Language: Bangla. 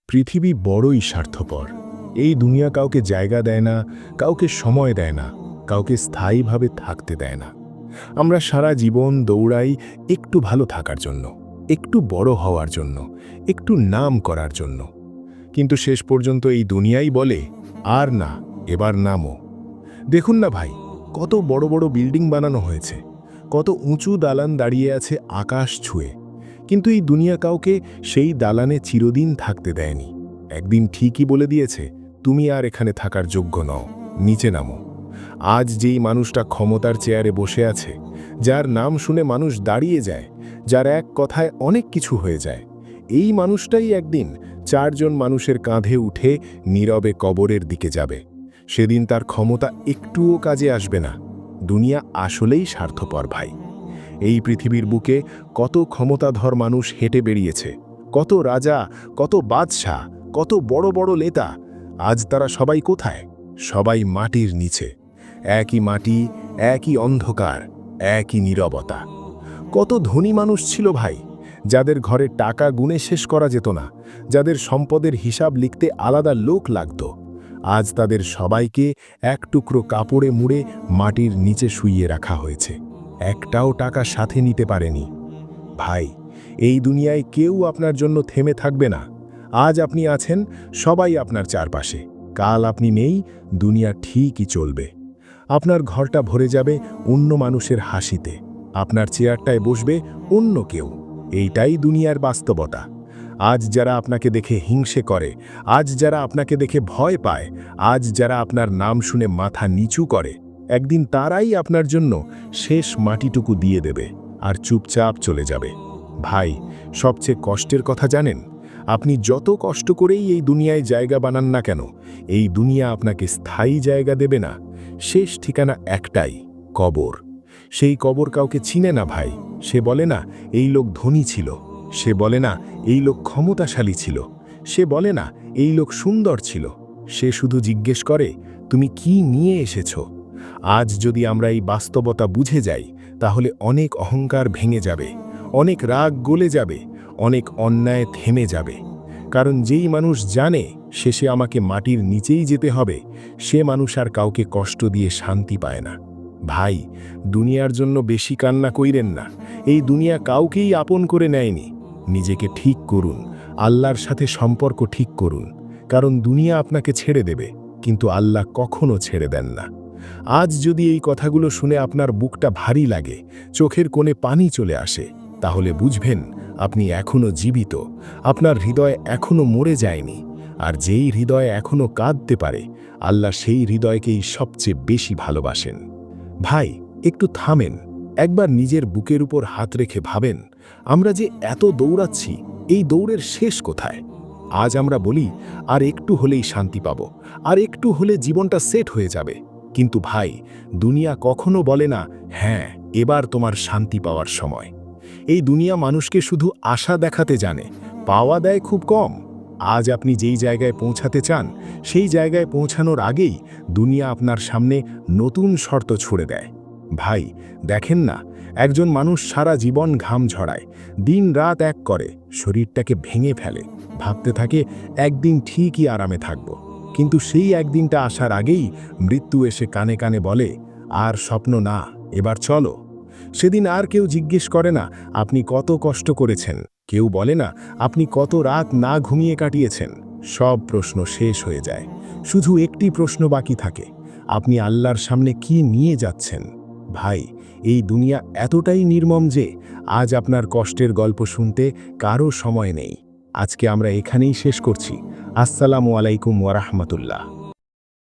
পৃথিবী বড়ই স্বার্থপর। এই দুনিয়া কাউকে জায়গা দেয় না, কাউকে সময় দেয় না, কাউকে স্থায়ীভাবে থাকতে দেয় না। আমরা সারা জীবন দৌড়াই একটু ভালো থাকার জন্য, একটু বড় হওয়ার জন্য, একটু নাম করার জন্য। কিন্তু শেষ পর্যন্ত এই দুনিয়াই বলে, আর না, এবার নামো। দেখুন না ভাই, কত বড় বড় বিল্ডিং বানানো হয়েছে, কত উঁচু দালান দাঁড়িয়ে আছে আকাশ ছুঁয়ে। কিন্তু এই দুনিয়া কাউকে সেই দালানে চিরদিন থাকতে দেয়নি। একদিন ঠিকই বলে দিয়েছে, তুমি আর এখানে থাকার যোগ্য নও, নিচে নামো। আজ যেই মানুষটা ক্ষমতার চেয়ারে বসে আছে, যার নাম শুনে মানুষ দাঁড়িয়ে যায়, যার এক কথায় অনেক কিছু হয়ে যায়, এই মানুষটাই একদিন চারজন মানুষের কাঁধে উঠে নীরবে কবরের দিকে যাবে। সেদিন তার ক্ষমতা একটুও কাজে আসবে না। দুনিয়া আসলেই স্বার্থপর ভাই। এই পৃথিবীর বুকে কত ক্ষমতাধর মানুষ হেঁটে বেরিয়েছে, কত রাজা, কত বাদশাহ, কত বড় বড় নেতা। আজ তারা সবাই কোথায়? সবাই মাটির নিচে। একই মাটি, একই অন্ধকার, একই নীরবতা। কত ধনী মানুষ ছিল ভাই, যাদের ঘরে টাকা গুণে শেষ করা যেত না, যাদের সম্পদের হিসাব লিখতে আলাদা লোক লাগত। আজ তাদের সবাইকে এক টুকরো কাপড়ে মুড়ে মাটির নিচে শুইয়ে রাখা হয়েছে। একটাও টাকা সাথে নিতে পারেনি। ভাই, এই দুনিয়ায় কেউ আপনার জন্য থেমে থাকবে না। আজ আপনি আছেন, সবাই আপনার চারপাশে। কাল আপনি নেই, দুনিয়া ঠিকই চলবে। আপনার ঘরটা ভরে যাবে অন্য মানুষের হাসিতে, আপনার চেয়ারটায় বসবে অন্য কেউ। এইটাই দুনিয়ার বাস্তবতা। আজ যারা আপনাকে দেখে হিংসে করে, আজ যারা আপনাকে দেখে ভয় পায়, আজ যারা আপনার নাম শুনে মাথা নিচু করে, একদিন তারাই আপনার জন্য শেষ মাটিটুকু দিয়ে দেবে আর চুপচাপ চলে যাবে। ভাই, সবচেয়ে কষ্টের কথা জানেন? আপনি যত কষ্ট করেই এই দুনিয়ায় জায়গা বানান না কেন, এই দুনিয়া আপনাকে স্থায়ী জায়গা দেবে না। শেষ ঠিকানা একটাই, কবর। সেই কবর কাউকে চিনে না ভাই। সে বলে না এই লোক ধনী ছিল, সে বলে না এই লোক ক্ষমতাশালী ছিল, সে বলে না এই লোক সুন্দর ছিল। সে শুধু জিজ্ঞেস করে, তুমি কি নিয়ে এসেছো? আজ যদি আমরা এই বাস্তবতা বুঝে যাই, তাহলে অনেক অহংকার ভেঙে যাবে, অনেক রাগ গলে যাবে, অনেক অন্যায় থেমে যাবে। কারণ যেই মানুষ জানে শেষে আমাকে মাটির নিচেই যেতে হবে, সে মানুষ আর কাউকে কষ্ট দিয়ে শান্তি পায় না। ভাই, দুনিয়ার জন্য বেশি কান্না কইরেন না। এই দুনিয়া কাউকেই আপন করে নেয়নি। নিজেকে ঠিক করুন, আল্লাহর সাথে সম্পর্ক ঠিক করুন। কারণ দুনিয়া আপনাকে ছেড়ে দেবে, কিন্তু আল্লাহ কখনো ছেড়ে দেন না। আজ যদি এই কথাগুলো শুনে আপনার বুকটা ভারী লাগে, চোখের কোণে পানি চলে আসে, তাহলে বুঝবেন আপনি এখনো জীবিত, আপনার হৃদয় এখনো মরে যায়নি। আর যেই হৃদয় এখনো কাঁদতে পারে, আল্লাহ সেই হৃদয়কেই সবচেয়ে বেশি ভালোবাসেন। ভাই, একটু থামেন, একবার নিজের বুকের উপর হাত রেখে ভাবেন, আমরা যে এত দৌড়াচ্ছি, এই দৌড়ের শেষ কোথায়? আজ আমরা বলি আর একটু হলেই শান্তি পাবো, আর একটু হলে জীবনটা সেট হয়ে যাবে। কিন্তু ভাই, দুনিয়া কখনো বলে না, হ্যাঁ, এবার তোমার শান্তি পাওয়ার সময়। এই দুনিয়া মানুষকে শুধু আশা দেখাতে জানে, পাওয়া দেয় খুব কম। আজ আপনি যেই জায়গায় পৌঁছাতে চান, সেই জায়গায় পৌঁছানোর আগেই দুনিয়া আপনার সামনে নতুন শর্ত ছুড়ে দেয়। ভাই, দেখেন না, একজন মানুষ সারা জীবন ঘাম ঝরায়, দিন রাত এক করে, শরীরটাকে ভেঙে ফেলে, ভাবতে থাকে একদিন ঠিকই আরামে থাকব। কিন্তু সেই একদিনটা আসার আগেই মৃত্যু এসে কানে কানে বলে, আর স্বপ্ন না, এবার চলো। সেদিন আর কেউ জিজ্ঞেস করে না আপনি কত কষ্ট করেছেন, কেউ বলে না আপনি কত রাত না ঘুমিয়ে কাটিয়েছেন। সব প্রশ্ন শেষ হয়ে যায়, শুধু একটি প্রশ্ন বাকি থাকে, আপনি আল্লাহর সামনে কি নিয়ে যাচ্ছেন? ভাই, এই দুনিয়া এতটাই নির্মম যে আজ আপনার কষ্টের গল্প শুনতে কারো সময় নেই। আজকে আমরা এখানেই শেষ করছি। আসসালামু আলাইকুম ওয়া রাহমাতুল্লাহ।